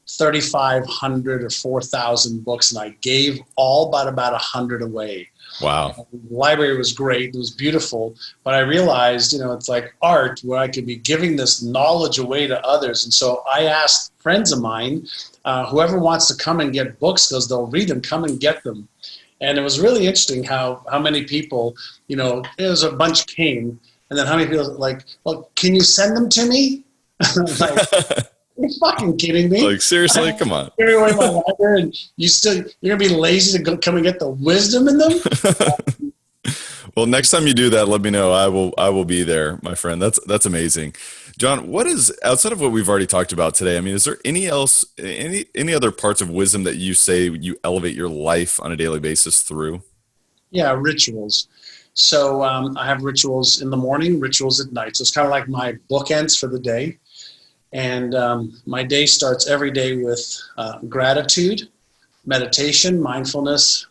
3,500 or 4,000 books, and I gave all but about 100 away. Wow. The library was great. It was beautiful. But I realized, it's like art, where I could be giving this knowledge away to others. And so I asked friends of mine, whoever wants to come and get books because they'll read them, come and get them. And it was really interesting how many people, it was a bunch came, and then how many people like, well, can you send them to me? Like, are you fucking kidding me? Like, seriously, come on. Give away my library, and you're gonna be lazy to go come and get the wisdom in them? Well, next time you do that, let me know. I will be there, my friend. That's amazing. John, what is, outside of what we've already talked about today, I mean, is there any other parts of wisdom that you say you elevate your life on a daily basis through? Yeah, rituals. So I have rituals in the morning, rituals at night. So it's kind of like my bookends for the day. And my day starts every day with gratitude, meditation, mindfulness,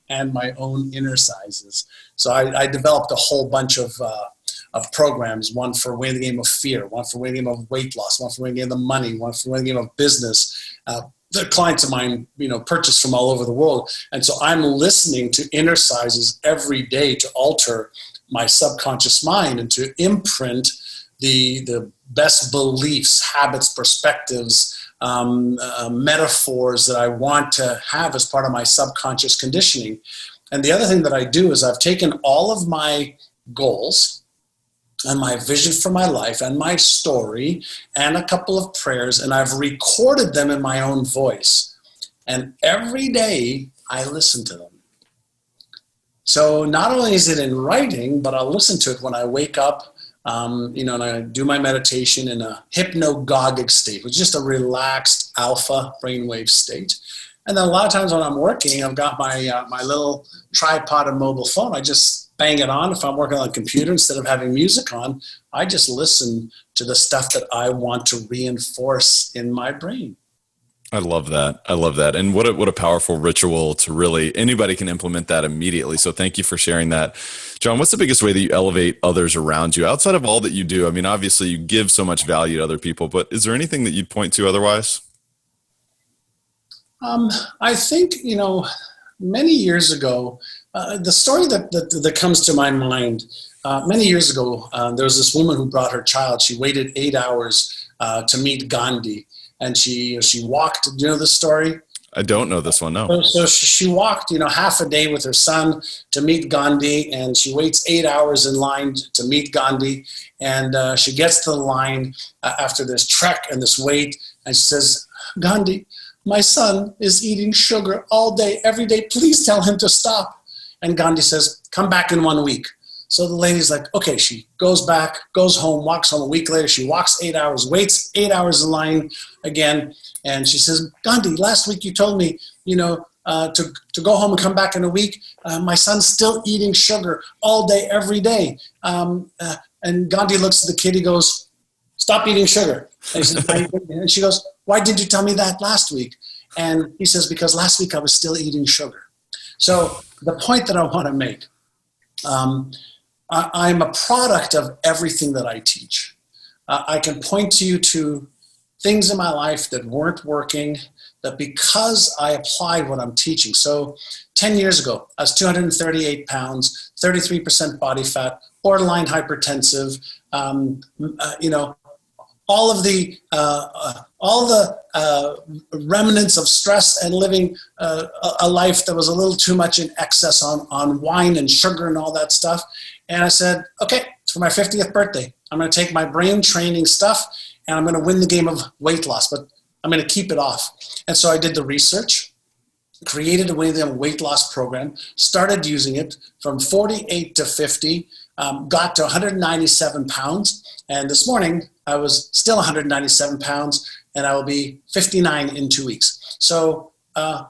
and my own inner sizes. So I developed a whole bunch of programs, one for winning the game of fear, one for winning the game of weight loss, one for winning the game of money, one for winning the game of business. The clients of mine, purchase from all over the world. And so I'm listening to inner sizes every day to alter my subconscious mind and to imprint the best beliefs, habits, perspectives, metaphors that I want to have as part of my subconscious conditioning. And the other thing that I do is I've taken all of my goals and my vision for my life and my story and a couple of prayers, and I've recorded them in my own voice. And every day I listen to them. So not only is it in writing, but I'll listen to it when I wake up And I do my meditation in a hypnagogic state, which is just a relaxed alpha brainwave state. And then a lot of times when I'm working, I've got my little tripod and mobile phone. I just bang it on. If I'm working on a computer, instead of having music on, I just listen to the stuff that I want to reinforce in my brain. I love that. I love that. And what a powerful ritual to really, anybody can implement that immediately. So thank you for sharing that. John, what's the biggest way that you elevate others around you outside of all that you do? I mean, obviously you give so much value to other people, but is there anything that you'd point to otherwise? I think, many years ago, the story that comes to my mind, many years ago, there was this woman who brought her child. She waited 8 hours to meet Gandhi. And she walked, do you know this story? I don't know this one, no. So she walked, half a day with her son to meet Gandhi, and she waits 8 hours in line to meet Gandhi. And she gets to the line after this trek and this wait, and she says, "Gandhi, my son is eating sugar all day, every day. Please tell him to stop." And Gandhi says, "Come back in 1 week." So the lady's like, okay, she goes back, goes home, walks home. A week later, she walks 8 hours, waits 8 hours in line again. And she says, "Gandhi, last week you told me, to go home and come back in a week. My son's still eating sugar all day, every day." And Gandhi looks at the kid, he goes, "Stop eating sugar." And she goes, "Why did you tell me that last week?" And he says, "Because last week I was still eating sugar." So the point that I want to make, I'm a product of everything that I teach. I can point to you to things in my life that weren't working, that because I applied what I'm teaching. So 10 years ago, I was 238 pounds, 33% body fat, borderline hypertensive, all the remnants of stress and living a life that was a little too much in excess on wine and sugar and all that stuff. And I said, okay, for my 50th birthday, I'm going to take my brain training stuff and I'm going to win the game of weight loss, but I'm going to keep it off. And so I did the research, created a weight loss program, started using it from 48 to 50, got to 197 pounds. And this morning I was still 197 pounds and I will be 59 in 2 weeks. So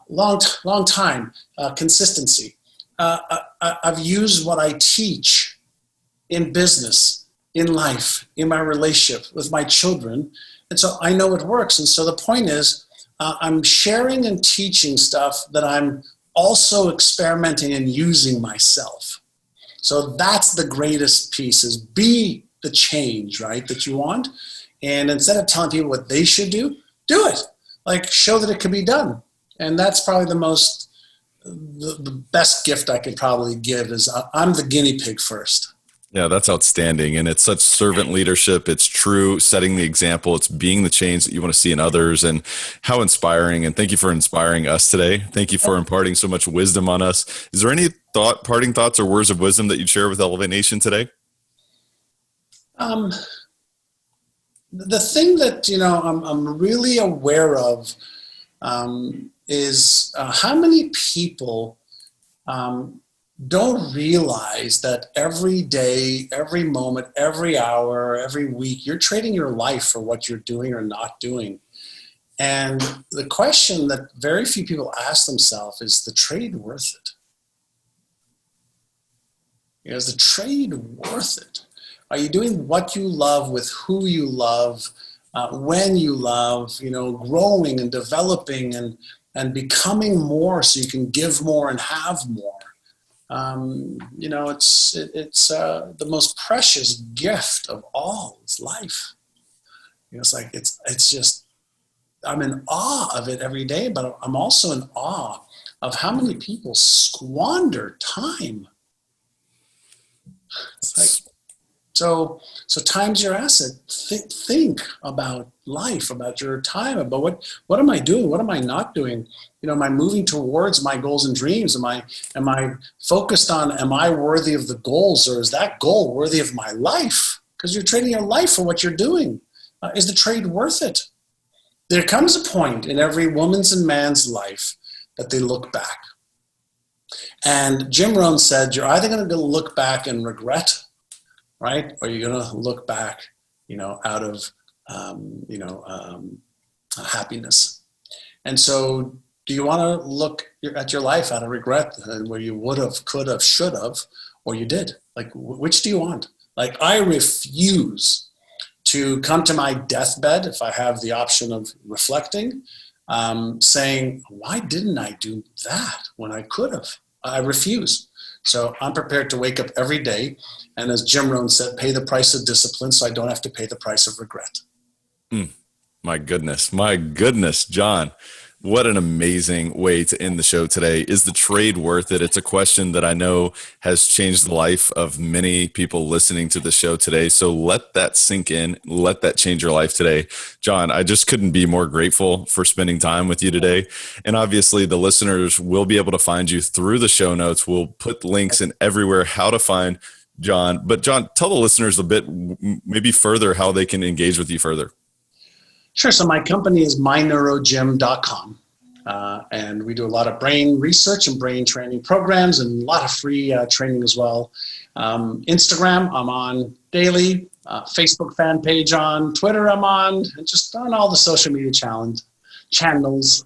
long time, consistency. I've used what I teach in business, in life, in my relationship with my children. And so I know it works. And so the point is, I'm sharing and teaching stuff that I'm also experimenting and using myself. So that's the greatest piece, is be the change, right, that you want. And instead of telling people what they should do it. Like, show that it can be done. And that's probably the best gift I could probably give, is I'm the guinea pig first. Yeah, that's outstanding. And it's such servant leadership. It's true setting the example. It's being the change that you want to see in others, and how inspiring. And thank you for inspiring us today. Thank you for imparting so much wisdom on us. Is there any parting thoughts or words of wisdom that you'd share with Elevate Nation today? The thing that, I'm really aware of is how many people don't realize that every day, every moment, every hour, every week, you're trading your life for what you're doing or not doing. And the question that very few people ask themselves is, the trade worth it? Is the trade worth it? Are you doing what you love with who you love, when you love, growing and developing and becoming more so you can give more and have more? It's the most precious gift of all is life. It's just, I'm in awe of it every day, but I'm also in awe of how many people squander time. It's like, so time's your asset. Think about life, about your time, about what am I doing? What am I not doing? Am I moving towards my goals and dreams? Am I focused on, am I worthy of the goals, or is that goal worthy of my life? Because you're trading your life for what you're doing. Is the trade worth it? There comes a point in every woman's and man's life that they look back. And Jim Rohn said, you're either going to look back and regret, right? Or you're going to look back, out of, happiness. And so do you want to look at your life out of regret and where you would have, could have, should have, or you did? Like, which do you want? Like, I refuse to come to my deathbed, if I have the option of reflecting, saying, why didn't I do that when I could have? I refuse. So I'm prepared to wake up every day, and as Jim Rohn said, pay the price of discipline so I don't have to pay the price of regret. My goodness, John. What an amazing way to end the show today. Is the trade worth it? It's a question that I know has changed the life of many people listening to the show today. So let that sink in. Let that change your life today. John, I just couldn't be more grateful for spending time with you today. And obviously the listeners will be able to find you through the show notes. We'll put links in everywhere how to find John. But John, tell the listeners a bit, maybe further, how they can engage with you further. Sure. So my company is myneurogym.com. And we do a lot of brain research and brain training programs and a lot of free training as well. Instagram, I'm on daily. Facebook fan page on. Twitter, I'm on. And just on all the social media channels.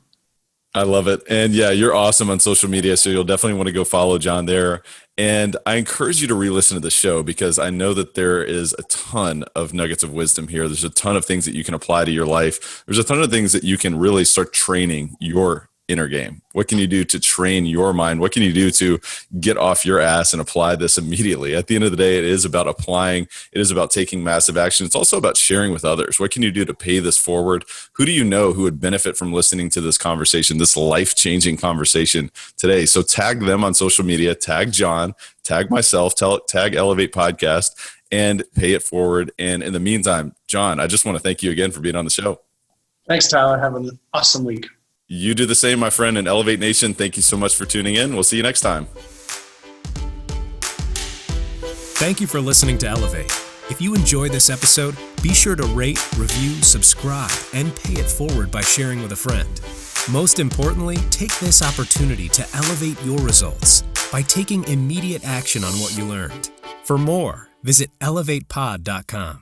I love it. And yeah, you're awesome on social media. So you'll definitely want to go follow John there. And I encourage you to re-listen to the show because I know that there is a ton of nuggets of wisdom here. There's a ton of things that you can apply to your life. There's a ton of things that you can really start training your inner game. What can you do to train your mind? What can you do to get off your ass and apply this immediately? At the end of the day, it is about applying. It is about taking massive action. It's also about sharing with others. What can you do to pay this forward? Who do you know who would benefit from listening to this conversation, this life-changing conversation today? So tag them on social media, tag John, tag myself, tag Elevate Podcast, and pay it forward. And in the meantime, John, I just want to thank you again for being on the show. Thanks, Tyler. Have an awesome week. You do the same, my friend. And Elevate Nation, thank you so much for tuning in. We'll see you next time. Thank you for listening to Elevate. If you enjoyed this episode, be sure to rate, review, subscribe, and pay it forward by sharing with a friend. Most importantly, take this opportunity to elevate your results by taking immediate action on what you learned. For more, visit elevatepod.com.